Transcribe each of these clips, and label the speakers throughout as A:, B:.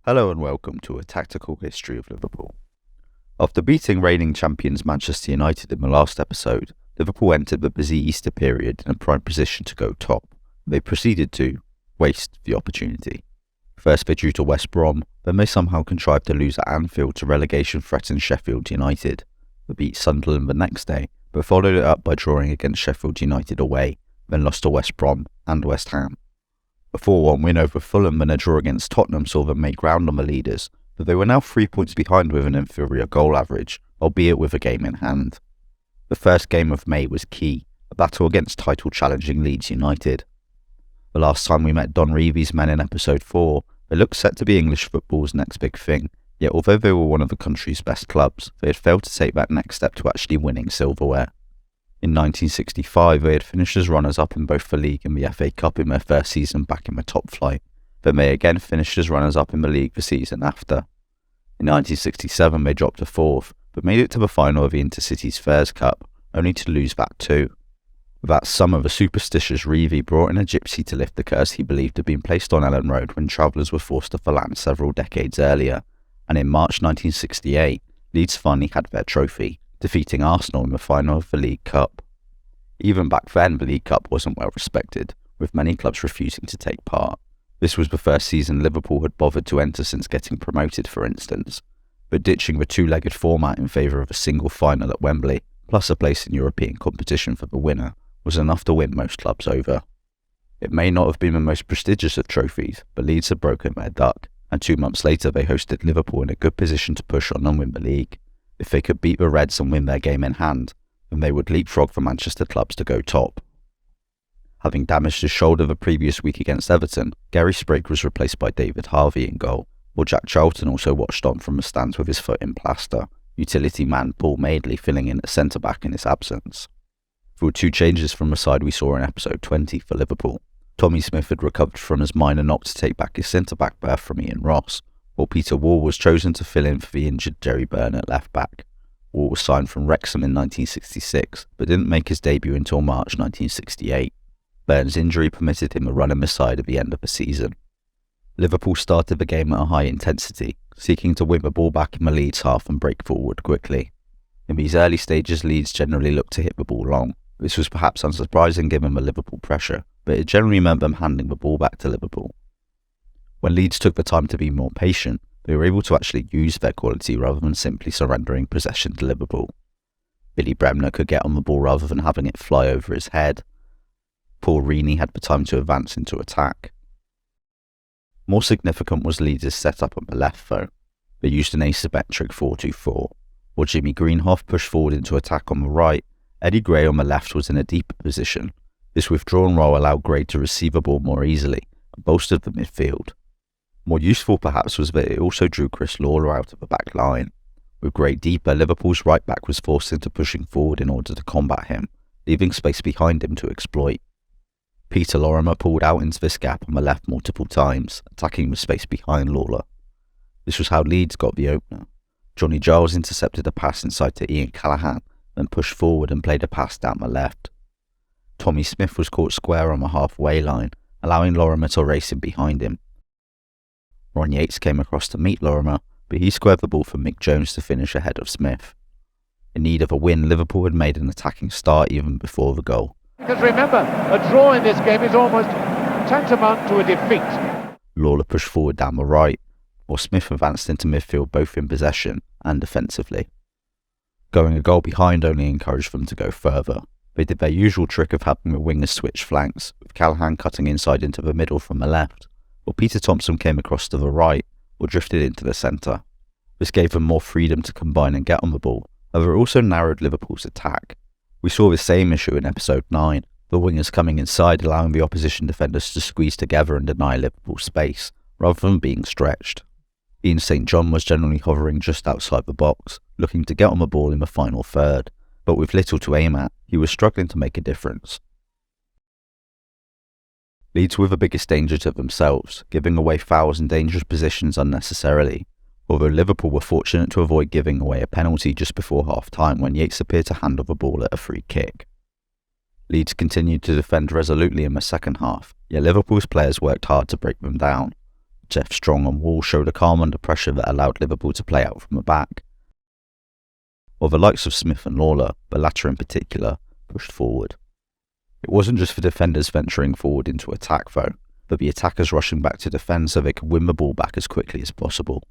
A: Hello and welcome to a tactical history of Liverpool. After beating reigning champions Manchester United in the last episode, Liverpool entered the busy Easter period in a prime position to go top. They proceeded to waste the opportunity. First they drew to West Brom, then they somehow contrived to lose at Anfield to relegation-threatened Sheffield United. They beat Sunderland the next day, but followed it up by drawing against Sheffield United away, then lost to West Brom and West Ham. A 4-1 win over Fulham and a draw against Tottenham saw them make ground on the leaders, but they were now 3 points behind with an inferior goal average, albeit with a game in hand. The first game of May was key, a battle against title-challenging Leeds United. The last time we met Don Revie's men in episode 4, they looked set to be English football's next big thing, yet although they were one of the country's best clubs, they had failed to take that next step to actually winning silverware. In 1965, they had finished as runners-up in both the league and the FA Cup in their first season back in the top flight, then they again finished as runners-up in the league the season after. In 1967, they dropped to 4th, but made it to the final of the Intercities Fairs Cup, only to lose that too. That summer, the superstitious Reevie brought in a gypsy to lift the curse he believed had been placed on Ellen Road when travellers were forced off the land several decades earlier, and in March 1968, Leeds finally had their trophy, defeating Arsenal in the final of the League Cup. Even back then, the League Cup wasn't well respected, with many clubs refusing to take part. This was the first season Liverpool had bothered to enter since getting promoted, for instance, but ditching the two-legged format in favour of a single final at Wembley, plus a place in European competition for the winner, was enough to win most clubs over. It may not have been the most prestigious of trophies, but Leeds had broken their duck, and 2 months later they hosted Liverpool in a good position to push on and win the league. If they could beat the Reds and win their game in hand, then they would leapfrog the Manchester clubs to go top. Having damaged his shoulder the previous week against Everton, Gary Sprigg was replaced by David Harvey in goal, while Jack Charlton also watched on from the stands with his foot in plaster, utility man Paul Madeley filling in at centre-back in his absence. There were 2 changes from the side we saw in episode 20 for Liverpool. Tommy Smith had recovered from his minor knock to take back his centre-back berth from Ian Ross, while Peter Wall was chosen to fill in for the injured Jerry Byrne at left-back. Wall was signed from Wrexham in 1966, but didn't make his debut until March 1968. Byrne's injury permitted him a run in the side at the end of the season. Liverpool started the game at a high intensity, seeking to win the ball back in the Leeds half and break forward quickly. In these early stages, Leeds generally looked to hit the ball long. This was perhaps unsurprising given the Liverpool pressure, but it generally meant them handing the ball back to Liverpool. When Leeds took the time to be more patient, they were able to actually use their quality rather than simply surrendering possession to Liverpool. Billy Bremner could get on the ball rather than having it fly over his head. Paul Reaney had the time to advance into attack. More significant was Leeds' setup on the left though. They used an asymmetric 4-2-4. While Jimmy Greenhoff pushed forward into attack on the right, Eddie Gray on the left was in a deeper position. This withdrawn role allowed Gray to receive the ball more easily and bolstered the midfield. More useful perhaps was that it also drew Chris Lawler out of the back line. With Gray deeper, Liverpool's right back was forced into pushing forward in order to combat him, leaving space behind him to exploit. Peter Lorimer pulled out into this gap on the left multiple times, attacking the space behind Lawler. This was how Leeds got the opener. Johnny Giles intercepted a pass inside to Ian Callaghan, then pushed forward and played a pass down the left. Tommy Smith was caught square on the halfway line, allowing Lorimer to race in behind him. Ron Yates came across to meet Lorimer, but he squared the ball for Mick Jones to finish ahead of Smith. In need of a win, Liverpool had made an attacking start even before the goal.
B: Because remember, a draw in this game is almost tantamount to a defeat.
A: Lawler pushed forward down the right, while Smith advanced into midfield both in possession and defensively. Going a goal behind only encouraged them to go further. They did their usual trick of having the wingers switch flanks, with Callaghan cutting inside into the middle from the left, while Peter Thompson came across to the right or drifted into the centre. This gave them more freedom to combine and get on the ball, however it also narrowed Liverpool's attack. We saw the same issue in episode 9, the wingers coming inside allowing the opposition defenders to squeeze together and deny Liverpool space, rather than being stretched. Ian St John was generally hovering just outside the box, looking to get on the ball in the final third, but with little to aim at, he was struggling to make a difference. Leeds were the biggest danger to themselves, giving away fouls and dangerous positions unnecessarily, although Liverpool were fortunate to avoid giving away a penalty just before half-time when Yates appeared to handle the ball at a free kick. Leeds continued to defend resolutely in the second half, yet Liverpool's players worked hard to break them down. Jeff Strong and Wall showed a calm under pressure that allowed Liverpool to play out from the back, while the likes of Smith and Lawler, the latter in particular, pushed forward. It wasn't just the defenders venturing forward into attack though, but the attackers rushing back to defend so they could win the ball back as quickly as possible.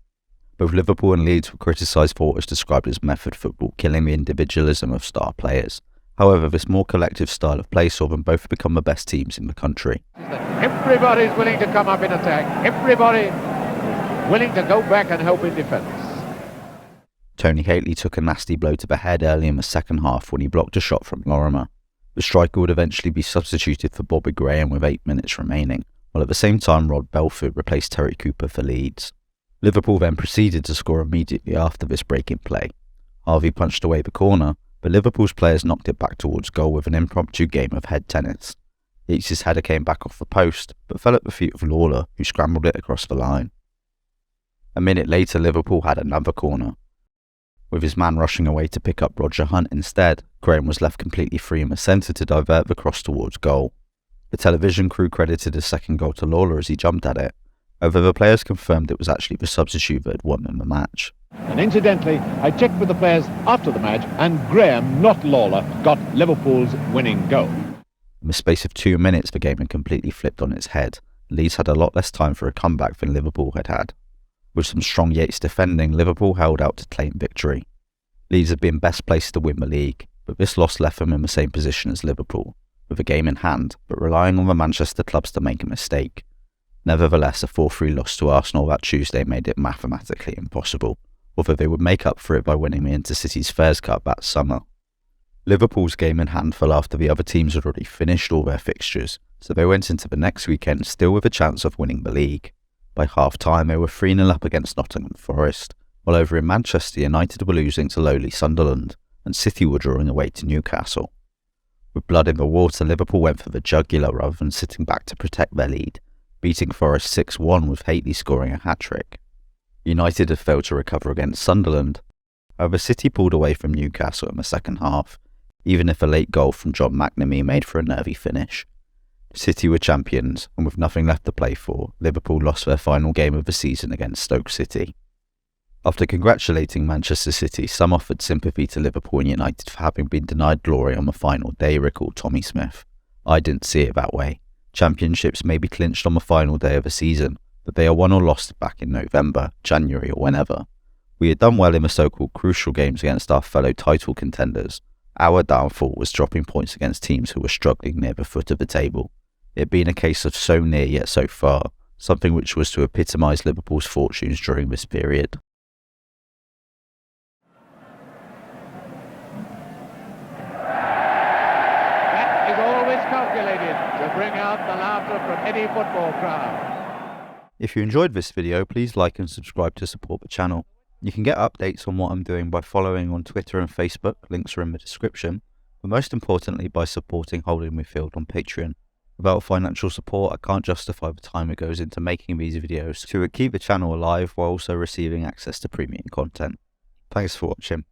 A: Both Liverpool and Leeds were criticised for what was described as method football, killing the individualism of star players. However, this more collective style of play saw them both become the best teams in the country.
B: Everybody's willing to come up in attack. Everybody willing to go back and help in defence.
A: Tony Haley took a nasty blow to the head early in the second half when he blocked a shot from Lorimer. The striker would eventually be substituted for Bobby Graham with 8 minutes remaining, while at the same time Rod Belford replaced Terry Cooper for Leeds. Liverpool then proceeded to score immediately after this break in play. Harvey punched away the corner, but Liverpool's players knocked it back towards goal with an impromptu game of head tennis. Yates' header came back off the post, but fell at the feet of Lawler, who scrambled it across the line. A minute later, Liverpool had another corner. With his man rushing away to pick up Roger Hunt instead, Graham was left completely free in the centre to divert the cross towards goal. The television crew credited a second goal to Lawler as he jumped at it, although the players confirmed it was actually the substitute that had won them the match.
B: And incidentally, I checked with the players after the match, and Graham, not Lawler, got Liverpool's winning goal.
A: In the space of 2 minutes, the game had completely flipped on its head. Leeds had a lot less time for a comeback than Liverpool had had. With some strong Yates defending, Liverpool held out to claim victory. Leeds had been best placed to win the league, but this loss left them in the same position as Liverpool, with a game in hand, but relying on the Manchester clubs to make a mistake. Nevertheless, a 4-3 loss to Arsenal that Tuesday made it mathematically impossible, although they would make up for it by winning the Intercity's Fairs Cup that summer. Liverpool's game in hand fell after the other teams had already finished all their fixtures, so they went into the next weekend still with a chance of winning the league. By half-time, they were 3-0 up against Nottingham Forest, while over in Manchester United were losing to lowly Sunderland, and City were drawing away to Newcastle. With blood in the water, Liverpool went for the jugular rather than sitting back to protect their lead, beating Forest 6-1 with Haley scoring a hat-trick. United had failed to recover against Sunderland. However, City pulled away from Newcastle in the second half, even if a late goal from John McNamee made for a nervy finish. City were champions, and with nothing left to play for, Liverpool lost their final game of the season against Stoke City. After congratulating Manchester City, some offered sympathy to Liverpool and United for having been denied glory on the final day, recalled Tommy Smith. I didn't see it that way. Championships may be clinched on the final day of a season, but they are won or lost back in November, January or whenever. We had done well in the so-called crucial games against our fellow title contenders. Our downfall was dropping points against teams who were struggling near the foot of the table. It had been a case of so near yet so far, something which was to epitomise Liverpool's fortunes during this period.
B: That is always calculated to bring out the laughter from any football crowd.
A: If you enjoyed this video, please like and subscribe to support the channel. You can get updates on what I'm doing by following on Twitter and Facebook, links are in the description, but most importantly by supporting Holding Midfield on Patreon. Without financial support, I can't justify the time it goes into making these videos to keep the channel alive while also receiving access to premium content. Thanks for watching.